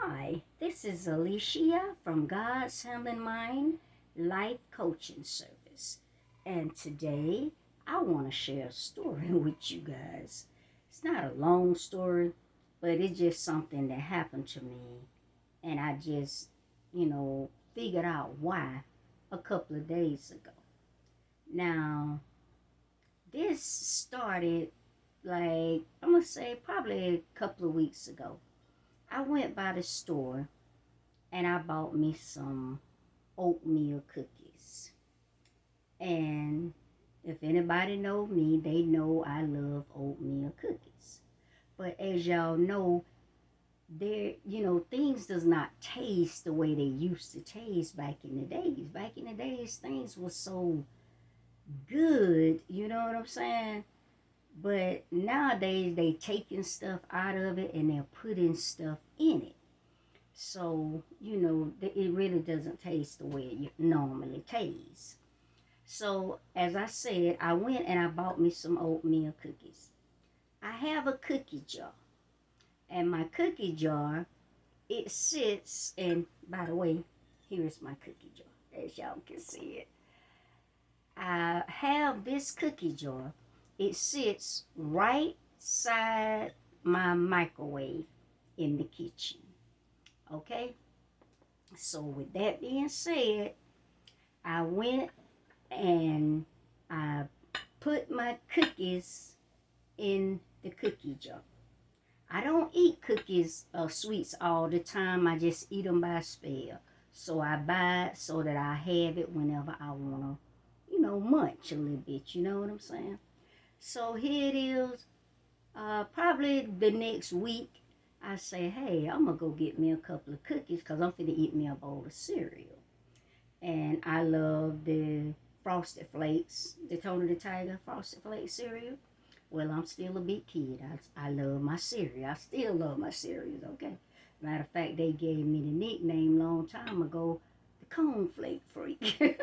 Hi, this is Alicia from God's Healing Mind Life Coaching Service. And today I want to share a story with you guys. It's not a long story, but it's just something that happened to me. And I just, figured out why a couple of days ago. Now, this started I'm going to say probably a couple of weeks ago. I went by the store and I bought me some oatmeal cookies. And if anybody know me, they know I love oatmeal cookies. But as y'all know, things does not taste the way they used to taste back in the days. Back in the days, things were so good, you know what I'm saying? But nowadays, they taking stuff out of it and they're putting stuff in it. So, it really doesn't taste the way it normally tastes. So, as I said, I went and I bought me some oatmeal cookies. I have a cookie jar. And my cookie jar, it sits, and by the way, here's my cookie jar, as y'all can see it. I have this cookie jar. It sits right side my microwave in the kitchen. Okay? So with that being said, I went and I put my cookies in the cookie jar. I don't eat cookies or sweets all the time. I just eat them by spell. So I buy it so that I have it whenever I want to, munch a little bit. You know what I'm saying? So here it is. Probably the next week, I say, hey, I'm going to go get me a couple of cookies because I'm finna eat me a bowl of cereal. And I love the Frosted Flakes, the Tony the Tiger Frosted Flakes cereal. Well, I'm still a big kid. I love my cereal. I still love my cereals, okay? Matter of fact, they gave me the nickname long time ago, the Cornflake Freak.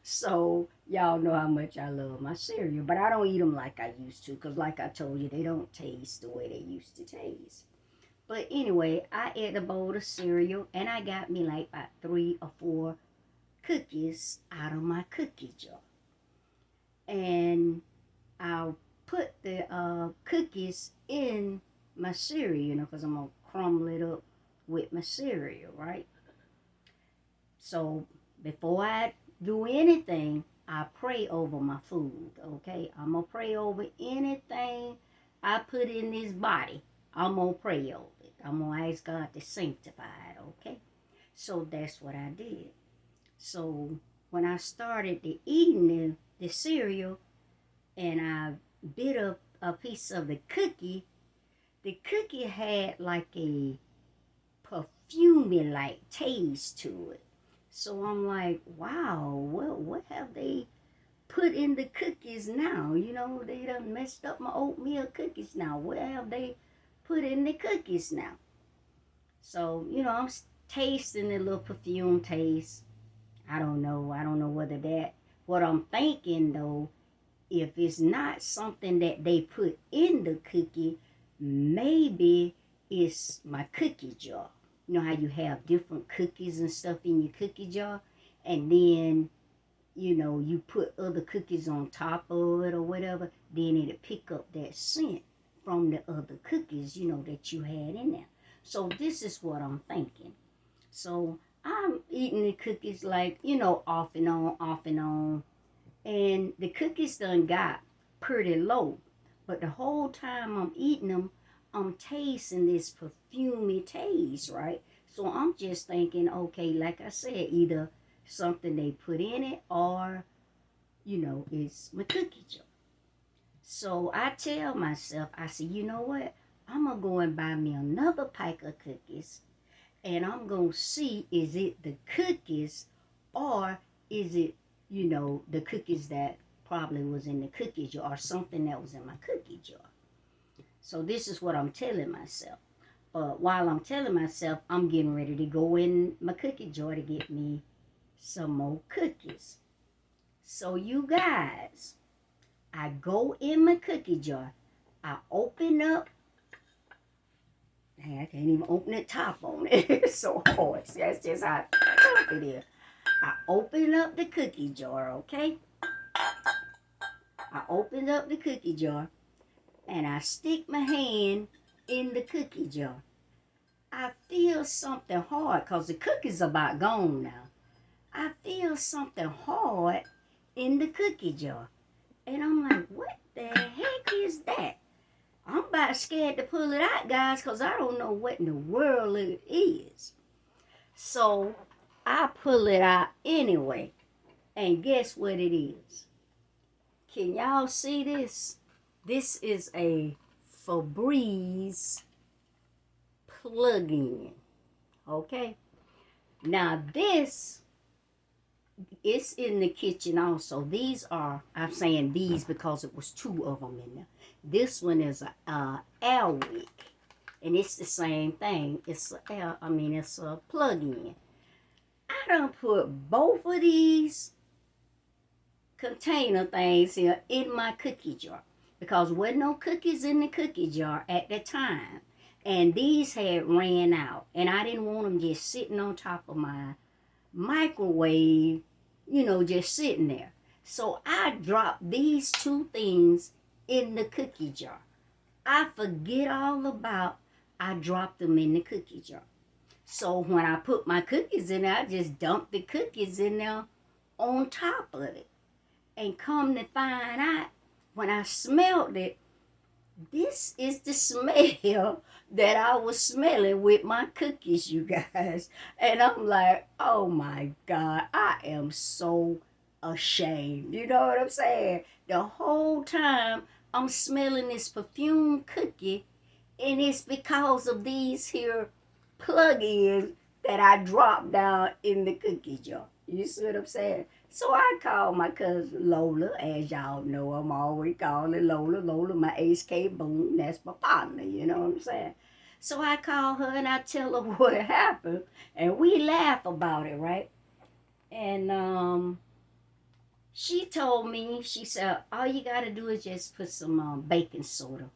So, y'all know how much I love my cereal. But I don't eat them like I used to because like I told you, they don't taste the way they used to taste. But anyway, I ate a bowl of cereal and I got me like about 3 or 4 cookies out of my cookie jar. And I'll put the cookies in my cereal, because I'm going to crumble it up with my cereal, right? So before I do anything, I pray over my food, okay? I'm going to pray over anything I put in this body. I'm going to pray over it. I'm going to ask God to sanctify it, okay? So that's what I did. So when I started eating the cereal and I bit up a piece of the cookie had like a perfumey-like taste to it. So I'm like, wow, what have they put in the cookies now? They done messed up my oatmeal cookies now. What have they put in the cookies now? So, I'm tasting the little perfume taste. I don't know whether what I'm thinking though, if it's not something that they put in the cookie, maybe it's my cookie jar. You know how you have different cookies and stuff in your cookie jar, and then, you put other cookies on top of it or whatever, then it'll pick up that scent from the other cookies, that you had in there. So this is what I'm thinking. So I'm eating the cookies off and on. And the cookies done got pretty low. But the whole time I'm eating them, I'm tasting this perfumey taste, right? So I'm just thinking, okay, like I said, either something they put in it or, it's my cookie jar. So I tell myself, I say, you know what? I'm going to go and buy me another pack of cookies. And I'm going to see, is it the cookies or is it, the cookies that probably was in the cookie jar or something that was in my cookie jar. So this is what I'm telling myself. But while I'm telling myself, I'm getting ready to go in my cookie jar to get me some more cookies. So you guys, I go in my cookie jar. I open up Dang, I can't even open the top on it. It's so hard. See, that's just how tough it is. I open up the cookie jar, okay? I open up the cookie jar and I stick my hand in the cookie jar. I feel something hard because the cookie's about gone now. I feel something hard in the cookie jar. And I'm like, what the heck is that? I'm about scared to pull it out, guys, because I don't know what in the world it is. So I pull it out anyway. And guess what it is? Can y'all see this? This is a Febreze plug-in. Okay? Now this is in the kitchen also. These are, I'm saying these because it was two of them in there. This one is a Airwick. And it's the same thing. It's a plug-in. I done put both of these container things here in my cookie jar because there wasn't no cookies in the cookie jar at the time, and these had ran out, and I didn't want them just sitting on top of my microwave, just sitting there. So I dropped these two things in the cookie jar. I forget all about I dropped them in the cookie jar. So when I put my cookies in there, I just dumped the cookies in there on top of it. And come to find out, when I smelled it, this is the smell that I was smelling with my cookies, you guys. And I'm like, oh my God, I am so ashamed. You know what I'm saying? The whole time I'm smelling this perfume cookie, and it's because of these here plug-ins that I dropped down in the cookie jar. You see what I'm saying? So I called my cousin Lola. As y'all know, I'm always calling Lola. Lola, my Ace K Boone. That's my partner, you know what I'm saying? So I call her and I tell her what happened. And we laugh about it, right? And she told me, she said, all you got to do is just put some baking soda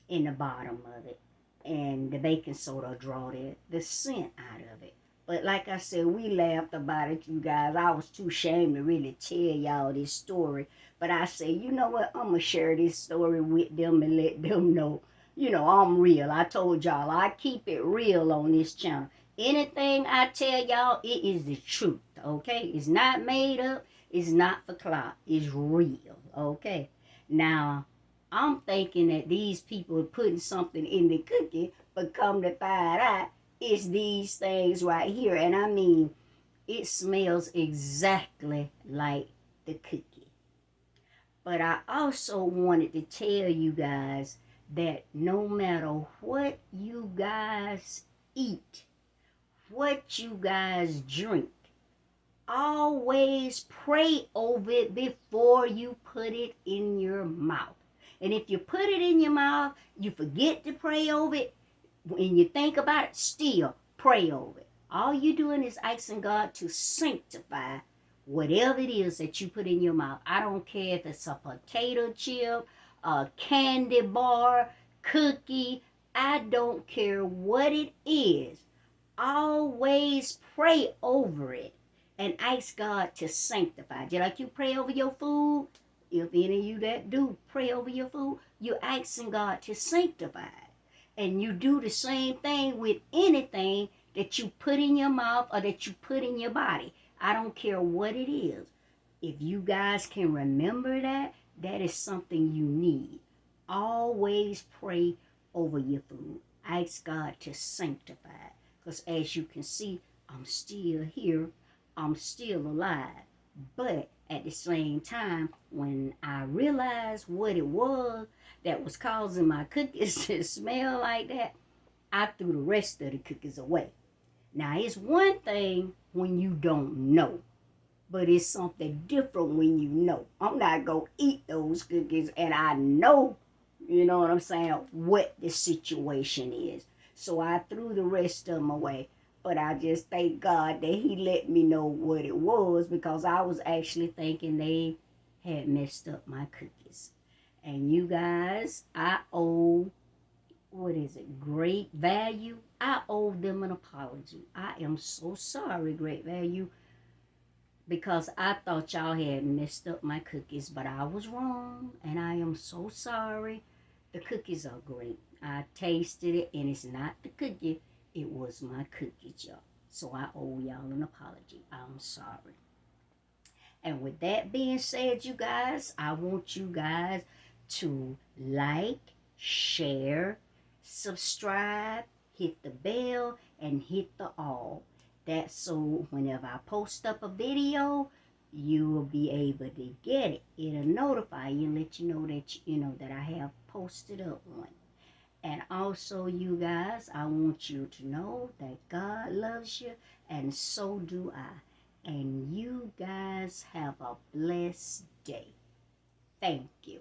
in the bottom of it. And the baking soda draw the scent out of it. But like I said, we laughed about it, you guys. I was too ashamed to really tell y'all this story. But I said, you know what? I'm going to share this story with them and let them know, I'm real. I told y'all, I keep it real on this channel. Anything I tell y'all, it is the truth, okay? It's not made up. It's not for clout. It's real, okay? Now, I'm thinking that these people are putting something in the cookie, but come to find out, it's these things right here. And I mean, it smells exactly like the cookie. But I also wanted to tell you guys that no matter what you guys eat, what you guys drink, always pray over it before you put it in your mouth. And if you put it in your mouth, you forget to pray over it, when you think about it, still pray over it. All you're doing is asking God to sanctify whatever it is that you put in your mouth. I don't care if it's a potato chip, a candy bar, cookie. I don't care what it is. Always pray over it and ask God to sanctify. Just like you pray over your food, if any of you that do pray over your food, you're asking God to sanctify it. And you do the same thing with anything that you put in your mouth or that you put in your body. I don't care what it is. If you guys can remember that, that is something you need. Always pray over your food. Ask God to sanctify it. Because as you can see, I'm still here. I'm still alive. But at the same time, when I realized what it was that was causing my cookies to smell like that, I threw the rest of the cookies away. Now, it's one thing when you don't know, but it's something different when you know. I'm not going to eat those cookies, and I know, you know what I'm saying, what the situation is. So I threw the rest of them away. But I just thank God that he let me know what it was, because I was actually thinking they had messed up my cookies. And you guys, I owe what is it, Great Value. I owe them an apology. I am so sorry, Great Value, because I thought y'all had messed up my cookies, but I was wrong, and I am so sorry. The cookies are great. I tasted it, and it's not the cookie, it was my cookies, y'all. So I owe y'all an apology. I'm sorry. And with that being said, you guys, I want you guys to like, share, subscribe, hit the bell, and hit the all. That's so whenever I post up a video, you will be able to get it. It'll notify you and let you know that that I have posted up one. And also, you guys, I want you to know that God loves you, and so do I. And you guys have a blessed day. Thank you.